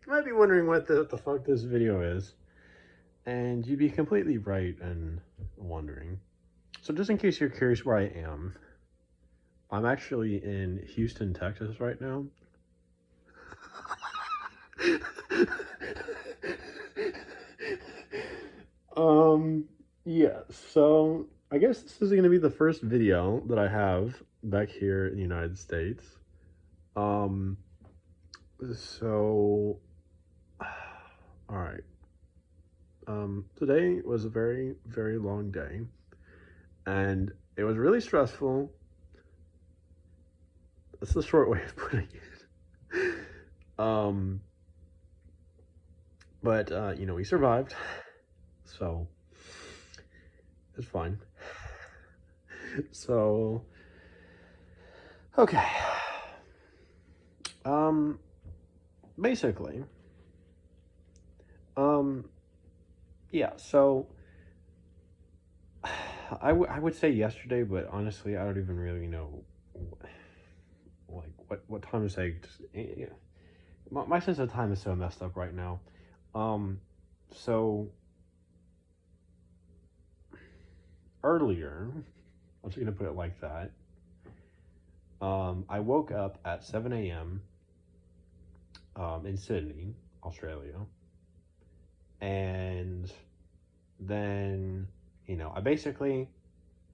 You might be wondering what the fuck this video is, and you'd be completely right in wondering. So just in case you're curious where I am, I'm actually in Houston, Texas right now. um, yeah, so I guess this is going to be the first video that I have back here in the United States. Um, so, all right. Today was a very, very long day, and it was really stressful. That's the short way of putting it. Um, but we survived, so it's fine. So, okay. Um, basically, um, yeah. So, I would say yesterday, but honestly, I don't even really know, like what time to say. Just, yeah. My sense of time is so messed up right now. Um, so earlier, I'm just gonna put it like that. I woke up at 7 a.m. In Sydney, Australia, and then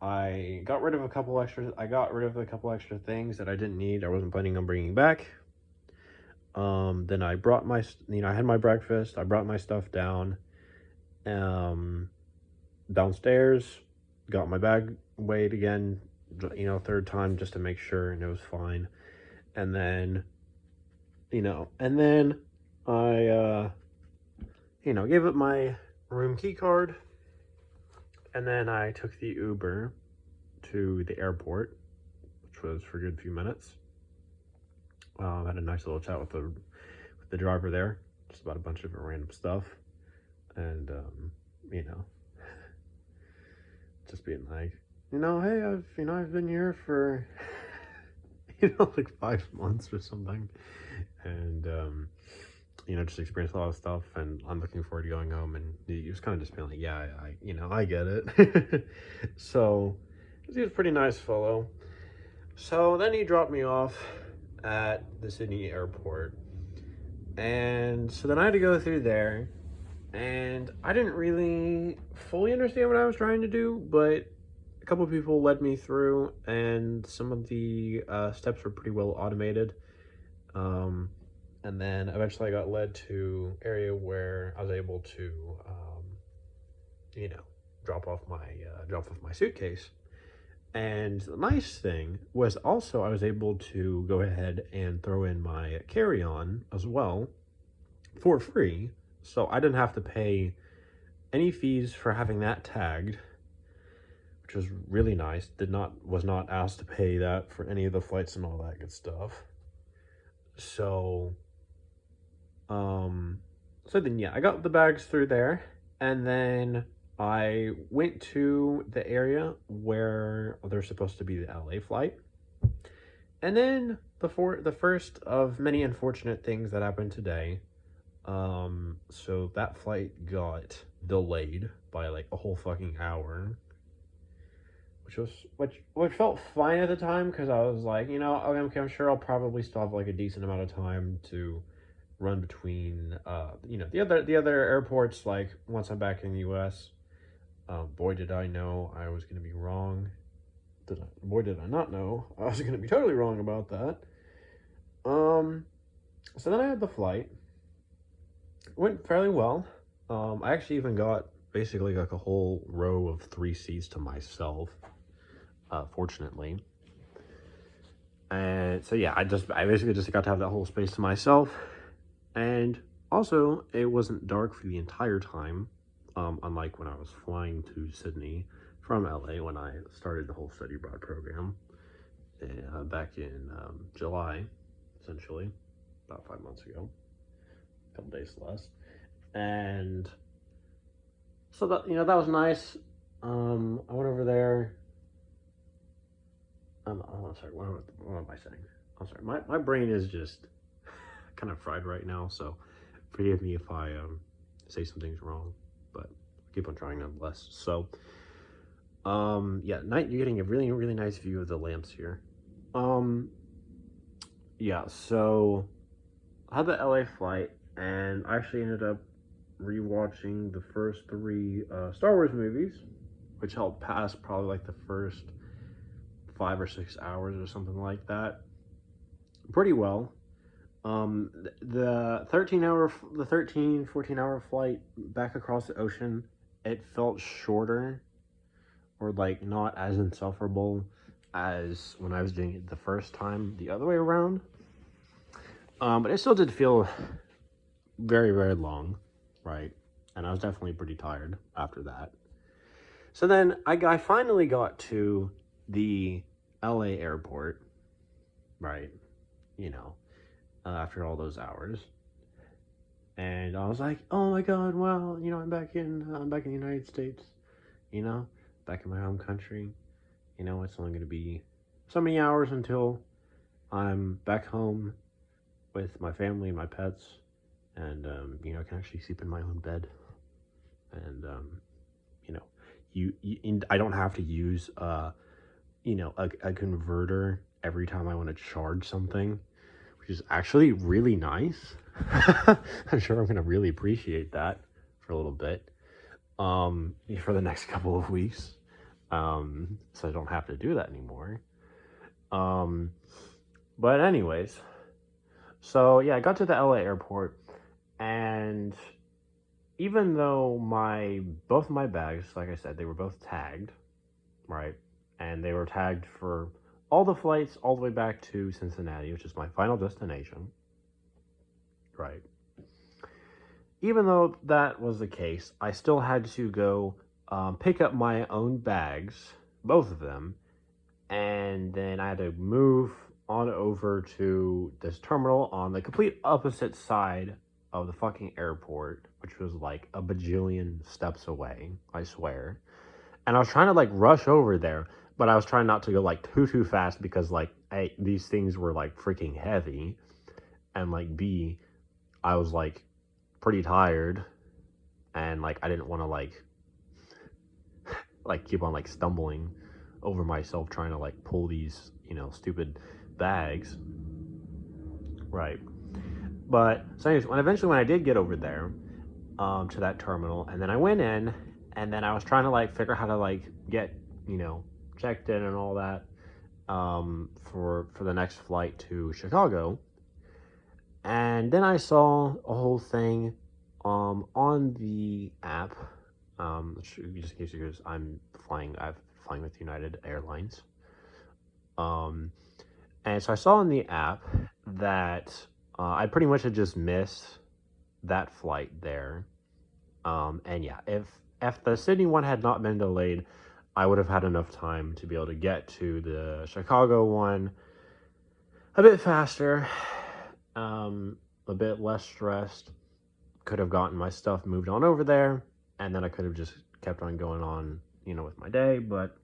I got rid of a couple extra. I got rid of a couple extra things that I didn't need. I wasn't planning on bringing back. Then I brought I had my breakfast. I brought my stuff down, um, downstairs. Got my bag weighed again, third time just to make sure, and it was fine. And then, and then I, gave it my room key card, and then I took the Uber to the airport, which was for a good few minutes. Had a nice little chat with the driver there, just about a bunch of random stuff, and you know, just being like, hey, I've been here for, like 5 months or something, and just experienced a lot of stuff, and I'm looking forward to going home. And he was kind of just being like, yeah, I get it. So he was a pretty nice fellow. So then he dropped me off at the Sydney airport, and so then I had to go through there, and I didn't really fully understand what I was trying to do, but a couple of people led me through, and some of the steps were pretty well automated. And then eventually I got led to area where I was able to, you know, drop off my suitcase. And the nice thing was also I was able to go ahead and throw in my carry-on as well for free, so I didn't have to pay any fees for having that tagged, which was really nice. Was not asked to pay that for any of the flights and all that good stuff. So Um, so then, yeah, I got the bags through there, and then I went to the area where there's supposed to be the LA flight. And then the first of many unfortunate things that happened today. So that flight got delayed by like a whole fucking hour, which felt fine at the time because I was like, okay, I'm sure I'll probably still have like a decent amount of time to run between the other airports. Like once I'm back in the US, boy did I know I was going to be wrong. Boy did I not know I was going to be totally wrong about that. So then I had the flight. It went fairly well. I actually even got basically like a whole row of 3 seats to myself, fortunately. And so yeah, I basically just got to have that whole space to myself. And also, it wasn't dark for the entire time, unlike when I was flying to Sydney from LA when I started the whole study abroad program back in July, essentially, about 5 months ago, a couple days less. And so that was nice. I went over there. Oh, sorry, what am I saying? I'm sorry, my brain is just kind of fried right now, so Forgive me if I say some things wrong, but I keep on trying nonetheless. So, yeah, night. You're getting a really, really nice view of the lamps here. Yeah. So I had the LA flight, and I actually ended up rewatching the first three Star Wars movies, which helped pass probably like the first 5 or 6 hours or something like that pretty well. The 14 hour flight back across the ocean, it felt shorter or like not as insufferable as when I was doing it the first time the other way around. But it still did feel very, very long, right? And I was definitely pretty tired after that. So then I finally got to the LA airport, right? You know, after all those hours. And I was like, oh my God, wow, I'm back in the United States, back in my home country. It's only going to be so many hours until I'm back home with my family and my pets, and I can actually sleep in my own bed, and I don't have to use a converter every time I want to charge something, which is actually really nice. I'm sure I'm gonna really appreciate that for a little bit, for the next couple of weeks, so I don't have to do that anymore. But anyways, so yeah, I got to the LA airport, and even though both my bags, like I said, they were both tagged, right, and they were tagged for all the flights all the way back to Cincinnati, which is my final destination, right. Even though that was the case, I still had to go pick up my own bags, both of them, and then I had to move on over to this terminal on the complete opposite side of the fucking airport, which was like a bajillion steps away, I swear. And I was trying to like rush over there, but I was trying not to go like too fast because like these things were like freaking heavy, and like I was like pretty tired, and like I didn't want to like keep on like stumbling over myself trying to like pull these stupid bags, right. But so anyways, when I did get over there to that terminal, and then I went in, and then I was trying to like figure out how to like get checked in and all that for the next flight to Chicago. And then I saw a whole thing on the app, just in case you guys, I'm flying with United Airlines. And so I saw in the app that I pretty much had just missed that flight there. And yeah, if the Sydney one had not been delayed, I would have had enough time to be able to get to the Chicago one a bit faster, a bit less stressed. Could have gotten my stuff moved on over there, and then I could have just kept on going on, with my day. But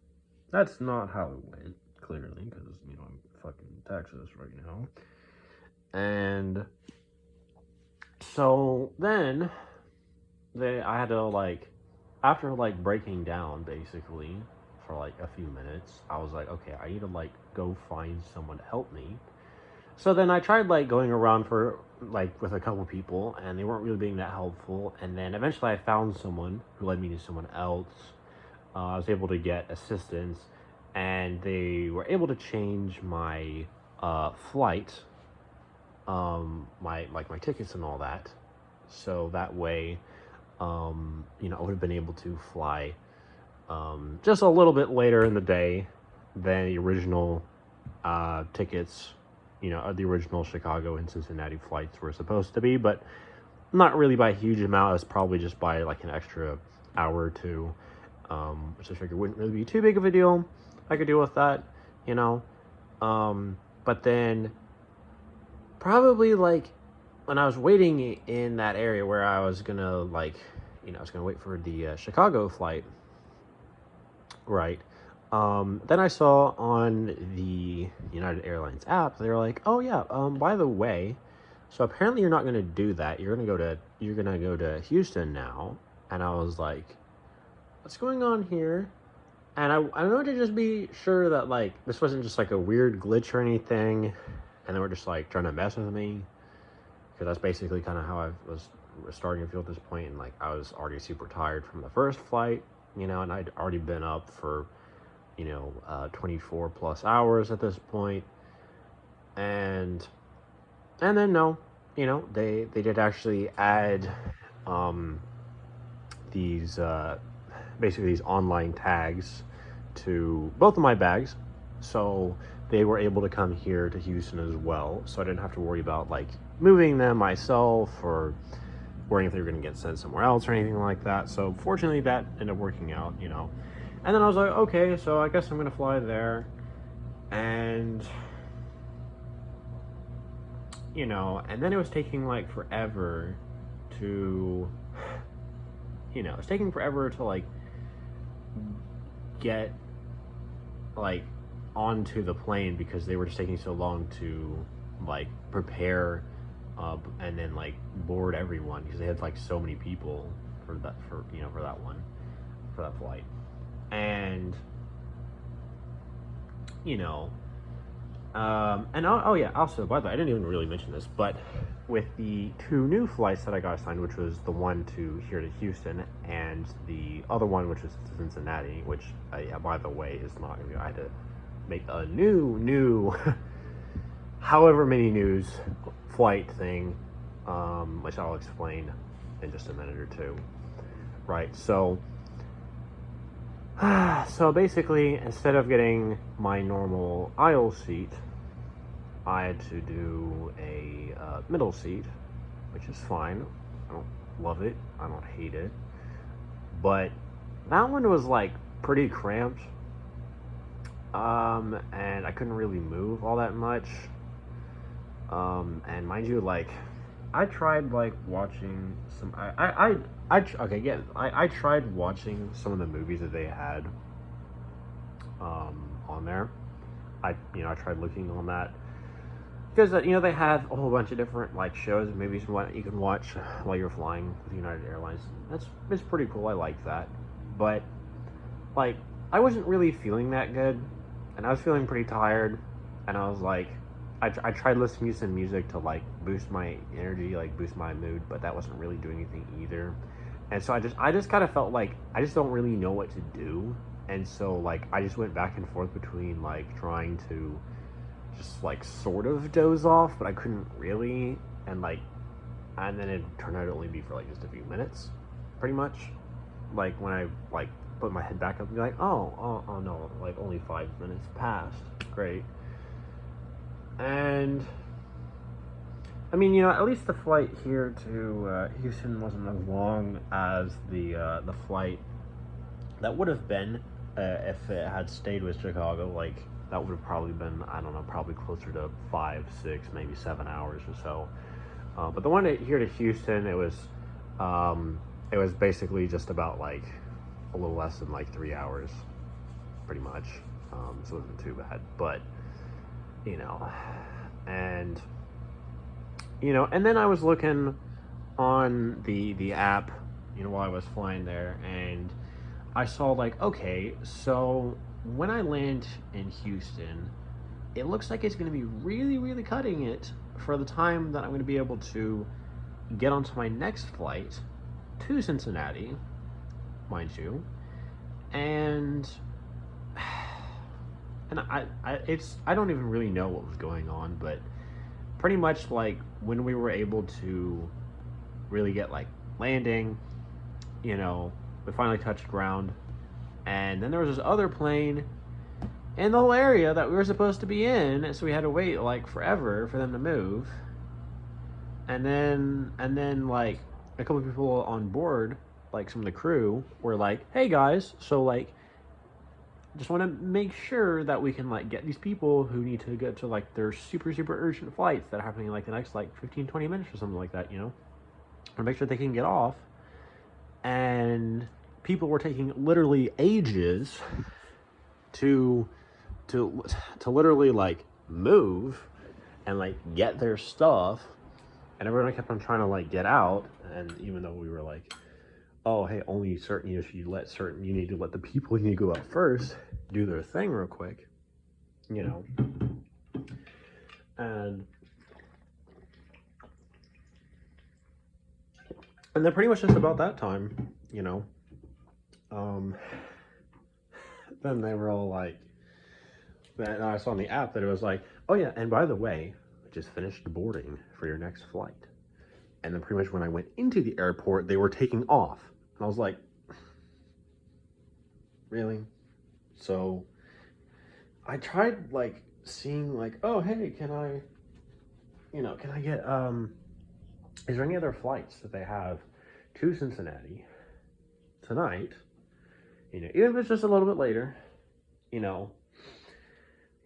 that's not how it went, clearly, because I'm fucking Texas right now. And so then I had to like, after like breaking down basically for like a few minutes, I was like, okay, I need to like go find someone to help me. So then I tried like going around for like with a couple people, and they weren't really being that helpful. And then eventually I found someone who led me to someone else. I was able to get assistance, and they were able to change my flight, my tickets and all that. So that way, I would have been able to fly just a little bit later in the day than the original tickets, the original Chicago and Cincinnati flights were supposed to be, but not really by a huge amount. It's probably just by like an extra hour or two, which I figured wouldn't really be too big of a deal. I could deal with that, but then probably like when I was waiting in that area where I was gonna like, I was gonna wait for the Chicago flight, right? Then I saw on the United Airlines app, they were like, oh yeah, by the way, So apparently you're not going to do that. You're going to go to Houston now. And I was like, what's going on here? And I wanted to just be sure that, like, this wasn't just, like, a weird glitch or anything. And they were just, like, trying to mess with me. Because that's basically kind of how I was starting to feel at this point. And, like, I was already super tired from the first flight, you know, and I'd already been up for, 24 plus hours at this point. And then, no, they did actually add these basically these online tags to both of my bags, so they were able to come here to Houston as well, so I didn't have to worry about like moving them myself or worrying if they were going to get sent somewhere else or anything like that. So fortunately that ended up working out, and then I was like, okay, so I guess I'm going to fly there. And and then it was taking like forever to it's taking forever to like get like onto the plane, because they were just taking so long to like prepare and then like board everyone, because they had like so many people for that flight. And yeah, also, by the way, I didn't even really mention this, but with the 2 new flights that I got assigned, which was the one to here to Houston and the other one, which was to Cincinnati, which, by the way, is not going to be, I had to make a new, however many news flight thing, which I'll explain in just a minute or two. Right, so basically, instead of getting my normal aisle seat, I had to do a middle seat, which is fine. I don't love it. I don't hate it. But that one was like pretty cramped. And I couldn't really move all that much. And mind you, like, I tried like watching some. I tried watching some of the movies that they had on there. I tried looking on that, because they have a whole bunch of different like shows and movies and what you can watch while you're flying with United Airlines. It's pretty cool. I like that, but like I wasn't really feeling that good, and I was feeling pretty tired, and I was like, I tried listening to some music to like boost my energy, like boost my mood, but that wasn't really doing anything either. And so I just kind of felt like I just don't really know what to do. And so like I just went back and forth between like trying to just like sort of doze off, but I couldn't really, and then it turned out to only be for like just a few minutes, pretty much. Like when I like put my head back up and be like, oh no, like only 5 minutes passed. Great. And I mean, at least the flight here to Houston wasn't as long as the flight that would have been if it had stayed with Chicago. Like that would have probably been, I don't know, probably closer to 5, 6, maybe 7 hours or so. But the one here to Houston, it was basically just about like a little less than like 3 hours, pretty much. So it wasn't too bad, but and and then I was looking on the app, while I was flying there, and I saw like, okay, so when I land in Houston, it looks like it's going to be really, really cutting it for the time that I'm going to be able to get onto my next flight to Cincinnati, mind you, and I don't even really know what was going on, but pretty much like when we were able to really get like landing, we finally touched ground, and then there was this other plane in the whole area that we were supposed to be in, so we had to wait like forever for them to move. And then like a couple of people on board, like some of the crew, were like, hey guys, so like just want to make sure that we can like get these people who need to get to like their super urgent flights that are happening in like the next like 15-20 minutes or something like that, want to make sure they can get off. And people were taking literally ages to literally like move and like get their stuff. And everyone kept on trying to like get out, and even though we were like, oh hey, only certain, you know, you need to let the people who need to go out first do their thing real quick, you know. And then pretty much just about that time, you know, um then they were all like, then I saw on the app that it was like, oh yeah, and by the way, just finished boarding for your next flight. And then pretty much when I went into the airport, they were taking off. And I was like, really? So I tried like seeing like, oh hey, can I, you know, can I get is there any other flights that they have to Cincinnati tonight? You know, even if it's just a little bit later, you know,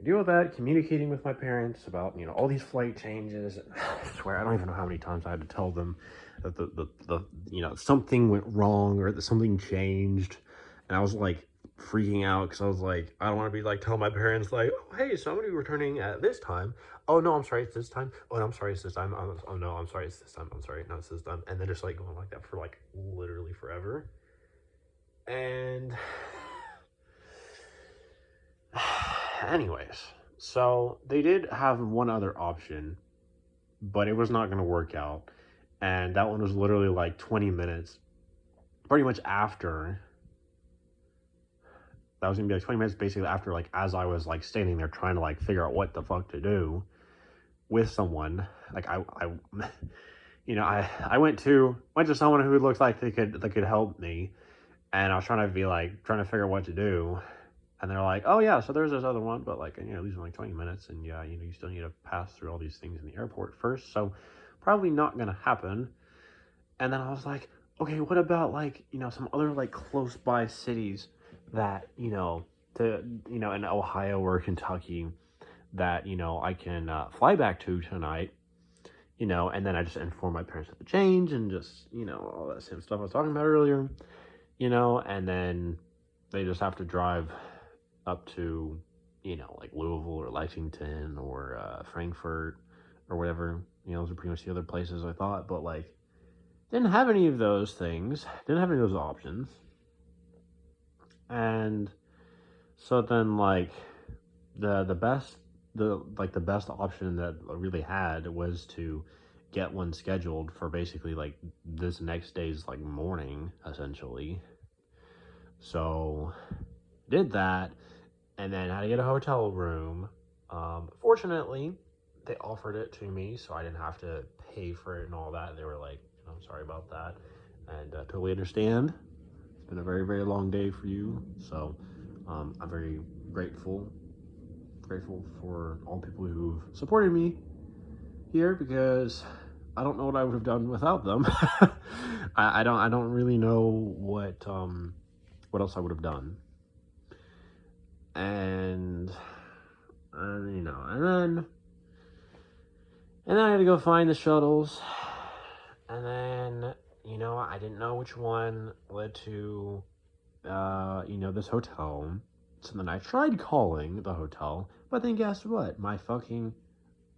deal with that, communicating with my parents about, you know, all these flight changes. I swear, I don't even know how many times I had to tell them that the you know, something went wrong or that something changed. And I was like freaking out because I was like, I don't want to be like telling my parents like, oh, hey, somebody returning at this time. Oh no, I'm sorry, it's this time. Oh no, I'm sorry, it's this time. Oh no, I'm sorry, it's this time. I'm sorry, no, it's this time. And then just like going like that for like literally forever. And anyways, so they did have one other option, but it was not going to work out. And that one was literally like 20 minutes, pretty much after. That was going to be like 20 minutes basically after, like, as I was like standing there trying to like figure out what the fuck to do with someone. Like, you know, I went to someone who looked like they could help me. And I was trying to figure out what to do. And they're like, oh yeah, so there's this other one, but like, you know, these are like 20 minutes, and yeah, you know, you still need to pass through all these things in the airport first, so probably not gonna happen. And then I was like, okay, what about like, you know, some other like close by cities that, you know, in Ohio or Kentucky that, you know, I can fly back to tonight, you know, and then I just inform my parents of the change and just, you know, all that same stuff I was talking about earlier, you know, and then they just have to drive up to, you know, like Louisville or Lexington or Frankfurt or whatever. You know, those are pretty much the other places I thought, but like, didn't have any of those things, didn't have any of those options. And so then, like, the best option that I really had was to get one scheduled for basically like this next day's like morning, essentially. So did that, and then had to get a hotel room. Fortunately, they offered it to me, so I didn't have to pay for it and all that. They were like, I'm sorry about that, and totally understand. It's been a very, very long day for you, so I'm very grateful for all people who've supported me here, because I don't know what I would have done without them. I don't really know what else I would have done. And you know, and then I had to go find the shuttles, and then, you know, I didn't know which one led to you know, this hotel. So then I tried calling the hotel, but then guess what? My fucking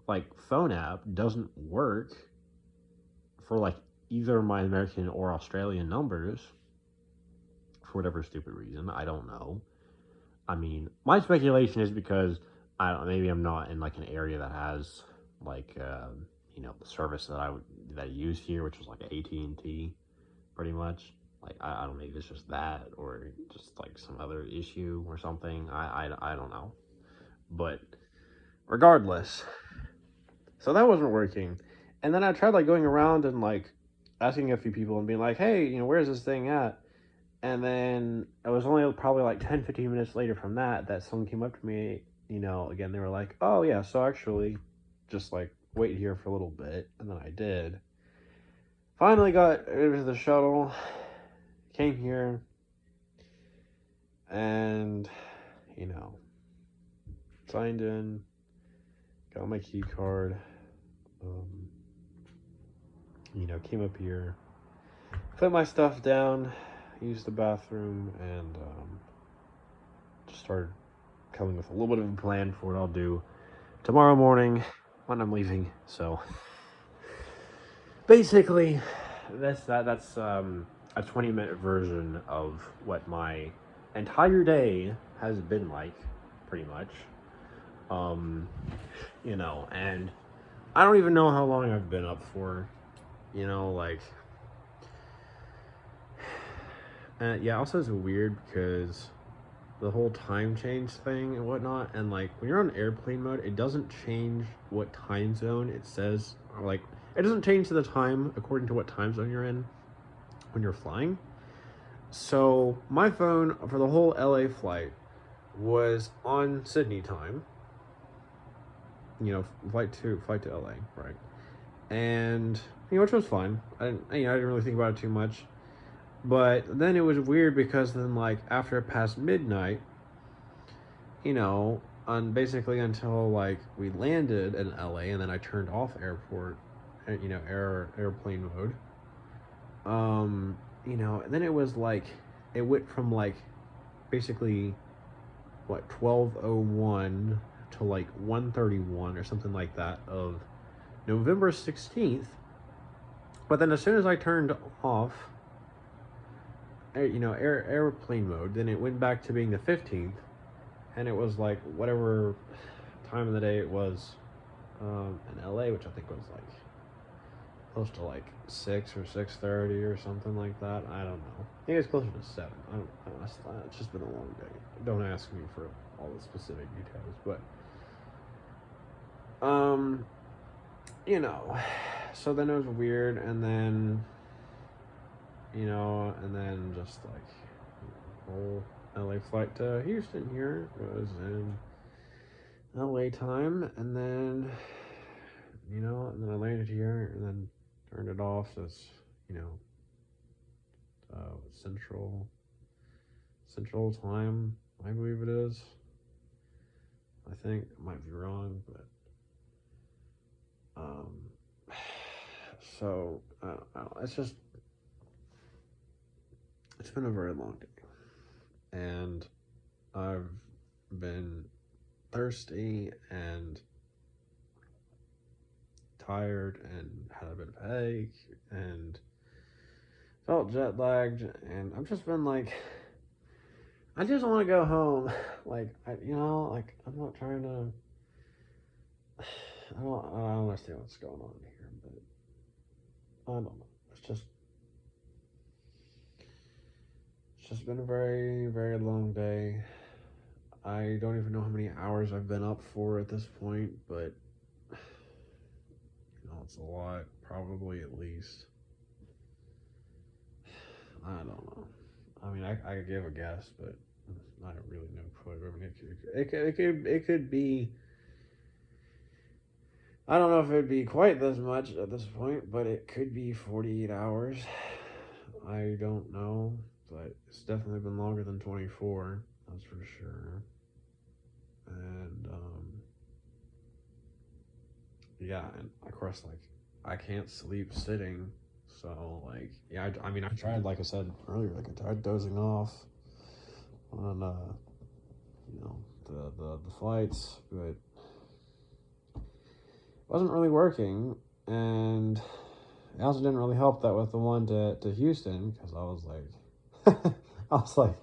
like phone app doesn't work for like either my American or Australian numbers for whatever stupid reason. I don't know. I mean, my speculation is because I don't. Maybe I'm not in like an area that has like you know, the service that I use here, which was like AT&T, pretty much. Like, I don't know, maybe it's just that, or just like some other issue or something. I don't know. But regardless, so that wasn't working. And then I tried like going around and like asking a few people and being like, hey, you know, where's this thing at? And then it was only probably like 10-15 minutes later from that someone came up to me, you know, again, they were like, oh yeah, so actually just like wait here for a little bit. And then I did. Finally got into the shuttle, came here, and, you know, signed in, got my key card, you know, came up here, put my stuff down, used the bathroom, and just started coming with a little bit of a plan for what I'll do tomorrow morning when I'm leaving. So basically, that's a 20-minute version of what my entire day has been like, pretty much. Um, and I don't even know how long I've been up for. Like, and yeah. Also, it's weird because the whole time change thing and whatnot, and like when you're on airplane mode, it doesn't change what time zone it says. Like, it doesn't change to the time according to what time zone you're in when you're flying. So my phone for the whole LA flight was on Sydney time. Flight to LA, right? And which was fine. I didn't really think about it too much. But then it was weird because then, like, after it passed midnight, on basically until like we landed in LA, and then I turned off airplane mode. And then it was like it went from like basically what 12:01 to like 1:31 or something like that of November 16th. But then as soon as I turned off airplane mode, then it went back to being the 15th, and it was like whatever time of the day it was in LA, which I think was like close to like 6 or 6:30 or something like that. I don't know. I think it's closer to 7. I don't know. It's just been a long day. Don't ask me for all the specific details, but so then it was weird, and then just like whole LA flight to Houston here was in LA time, and then I landed here and then turned it off. So it's central time, I believe it is. I think I might be wrong, but so I don't know. It's been a very long day, and I've been thirsty and tired and had a bit of headache and felt jet lagged, and I've just been like, I just want to go home. Like, I'm not trying to. I don't understand what's going on here, but I don't know. It's just been a very, very long day. I don't even know how many hours I've been up for at this point, but it's a lot, probably at least. I don't know. I mean, I could give a guess, but I don't really know. I mean, it could be. I don't know if it'd be quite this much at this point, but it could be 48 hours. I don't know, but it's definitely been longer than 24. That's for sure. And yeah, and of course, like, I can't sleep sitting. So, like, yeah, I mean, I tried, like I said earlier, like, I tried dozing off on, the flights, but it wasn't really working. And it also didn't really help that with the one to Houston, because I was like, I was like,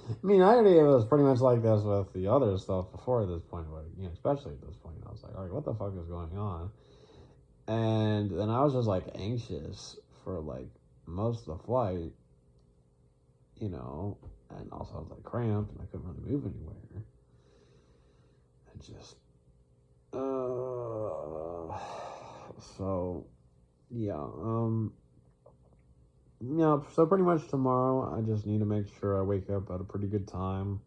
I mean, I already was pretty much like this with the other stuff before this point, but especially at this point, I was like, all right, what the fuck is going on? And then I was just like anxious for like most of the flight, and also I was like cramped and I couldn't really move anywhere. And just, so yeah, so pretty much tomorrow I just need to make sure I wake up at a pretty good time.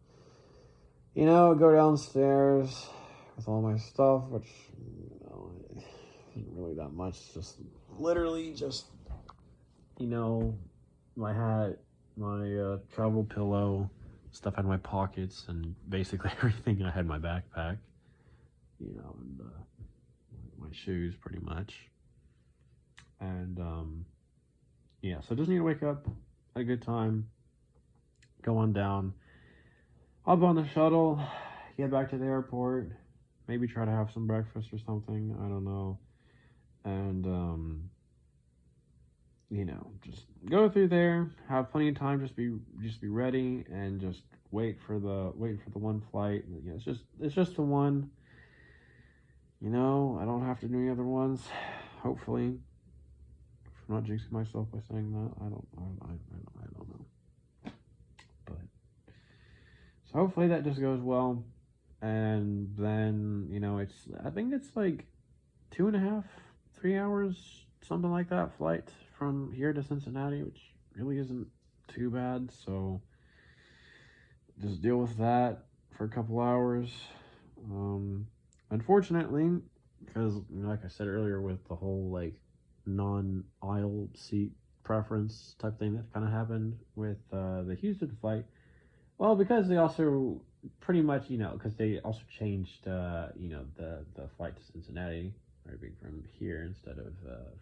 Go downstairs with all my stuff, which isn't really that much. Just literally just my hat, my travel pillow, stuff in my pockets, and basically everything I had in my backpack. And my shoes, pretty much. And yeah, so I just need to wake up at a good time, go on down, hop on the shuttle, get back to the airport, maybe try to have some breakfast or something. I don't know. and you know, just go through there, have plenty of time, just be ready, and just wait for the one flight. You know, it's just the one. You know, I don't have to do any other ones. Hopefully, I'm not jinxing myself by saying that. I don't know. But so hopefully that just goes well, and then you know, I think it's like 2.5, 3 hours, something like that, flight from here to Cincinnati, which really isn't too bad. So just deal with that for a couple hours. Unfortunately, because you know, like I said earlier, with the whole like non-aisle seat preference type thing that kind of happened with the Houston flight. Well, because they also pretty much, you know, because they also changed, you know, the flight to Cincinnati, right, being from here instead of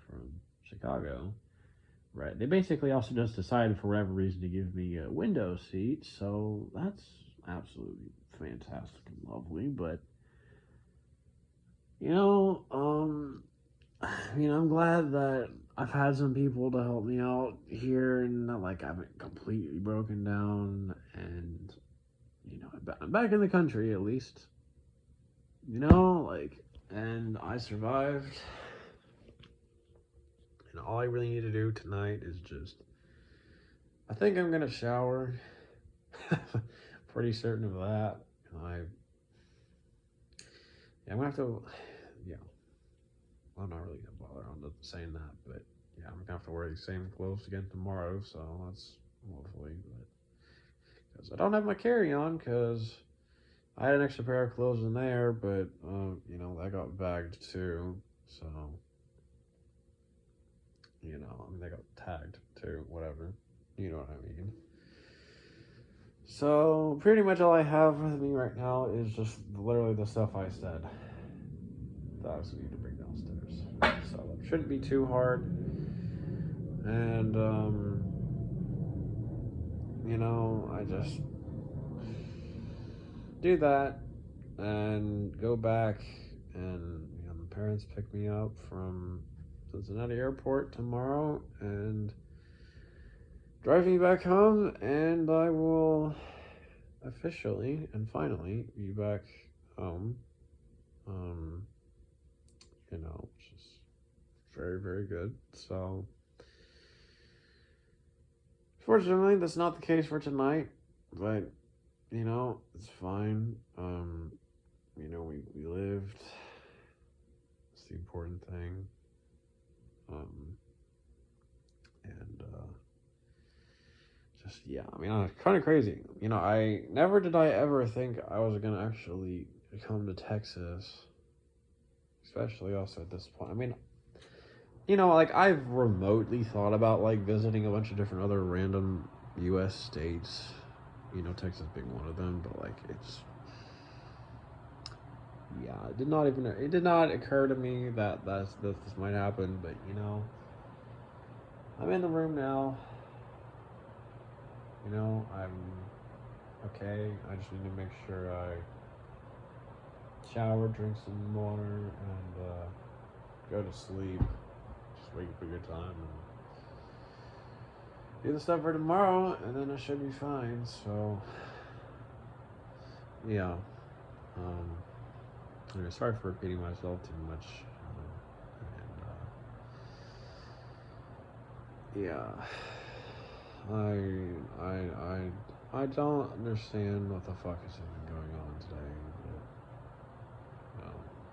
from Chicago, right? They basically also just decided for whatever reason to give me a window seat, so that's absolutely fantastic and lovely. But you know, I'm glad that I've had some people to help me out here, and not like I haven't completely broken down. And you know, I'm back in the country at least. You know, like, and I survived. And all I really need to do tonight is just, I think I'm gonna shower. Pretty certain of that. I'm gonna have to, yeah. Well, I'm not really gonna bother on saying that, but yeah, I'm gonna have to wear the same clothes again tomorrow. So that's hopefully, but because I don't have my carry-on, because I had an extra pair of clothes in there, but you know, that got bagged too. So you know, I mean, they got tagged too, whatever. You know what I mean. So pretty much all I have with me right now is just literally the stuff I said that I also need to bring downstairs. So that shouldn't be too hard. And you know, I just do that and go back, and you know, my parents pick me up from Cincinnati Airport tomorrow and drive me back home, and I will officially and finally be back home. You know, which is very, very good. So fortunately that's not the case for tonight, but you know, it's fine. You know, we lived. It's the important thing. And just yeah, I mean, it's kind of crazy. You know, I never did I ever think I was gonna actually come to Texas, especially also at this point. I mean, you know, like I've remotely thought about like visiting a bunch of different other random U.S. states. You know, Texas being one of them, but like it's yeah, it did not occur to me that this might happen. But you know, I'm in the room now. You know, I'm okay. I just need to make sure I shower, drink some water, and go to sleep. Just wait for your time and do the stuff for tomorrow, and then I should be fine. So, yeah. Anyway, sorry for repeating myself too much. And yeah, I don't understand what the fuck is even going on today.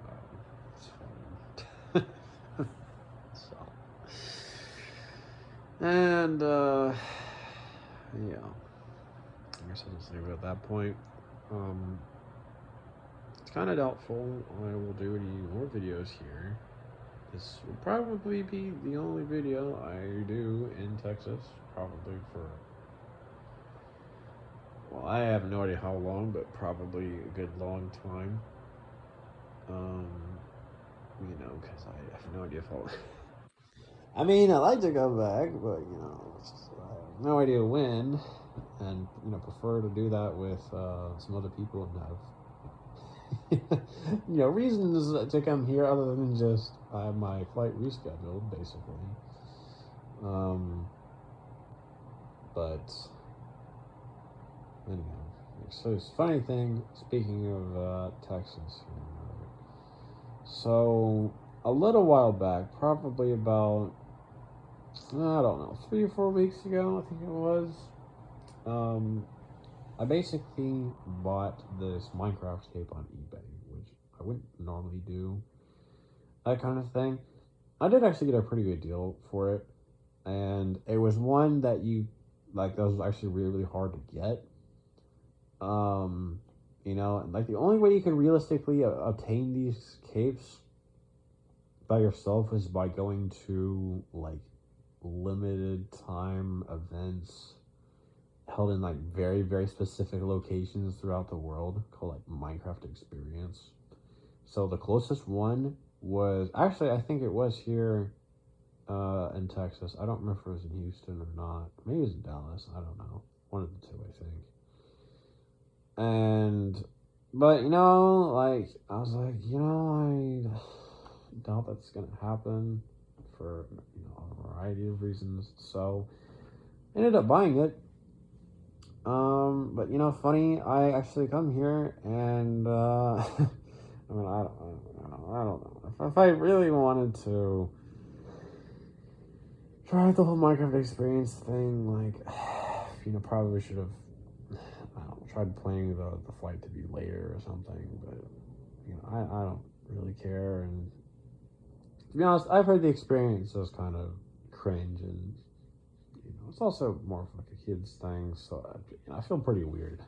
But, it's fine. So, and yeah, I guess I'll just leave it at that point. It's kind of doubtful I will do any more videos here. This will probably be the only video I do in Texas, probably for, well, I have no idea how long, but probably a good long time. You know, because I have no idea if I'll. I mean, I like to go back, but you know, I have no idea when, and you know, prefer to do that with some other people and have reasons to come here other than just I have my flight rescheduled, basically. Um, but anyhow, so it's a funny thing. Speaking of Texas, right? So a little while back, probably about I don't know, 3 or 4 weeks ago, I think it was. Um, I basically bought this Minecraft cape on eBay, which I wouldn't normally do. That kind of thing. I did actually get a pretty good deal for it, and it was one that that was actually really, really hard to get. Um, like the only way you can realistically obtain these capes by yourself is by going to like limited time events held in like very, very specific locations throughout the world called like Minecraft Experience. So the closest one was actually, I think it was here in Texas. I don't remember if it was in Houston or not. Maybe it was in Dallas. I don't know. One of the two, I think. But like I was like, I doubt that's gonna happen for a variety of reasons. So I ended up buying it. But funny, I actually come here and I mean, I don't know. If I really wanted to try the whole Minecraft experience thing, like, probably should have, I don't know, tried playing the flight to be later or something. But I don't really care. And to be honest, I've heard the experience is kind of cringe, and it's also more of like a kid's thing. So I feel pretty weird.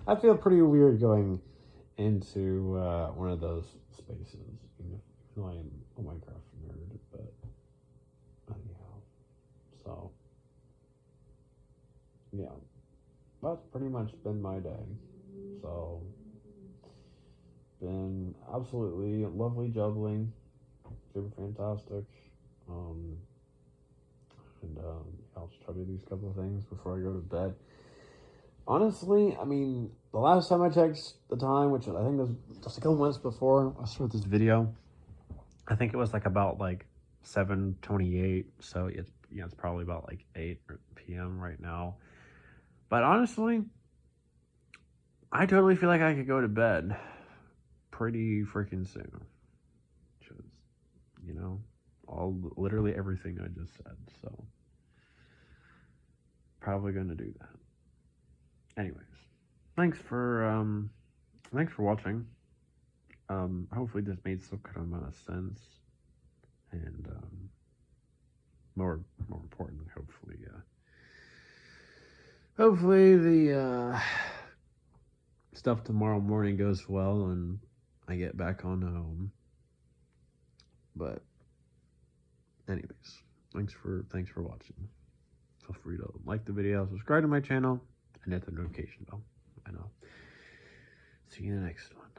I feel pretty weird going into one of those spaces. Even though I am a Minecraft nerd, but anyhow, so yeah, that's pretty much been my day. So been absolutely lovely jubbling, super fantastic. Um, and I'll just try to do these couple of things before I go to bed. Honestly, I mean, the last time I checked the time, which I think was just a couple minutes before I started this video, I think it was like about like 7:28. So it's probably about like 8 p.m. right now. But honestly, I totally feel like I could go to bed pretty freaking soon. Because, all literally everything I just said. So probably gonna do that. Anyways, thanks for watching. Hopefully this made some kind of amount of sense, and more importantly, hopefully the stuff tomorrow morning goes well and I get back on home. But anyways, thanks for watching. Feel free to like the video, subscribe to my channel, and hit the notification bell. I know. See you in the next one.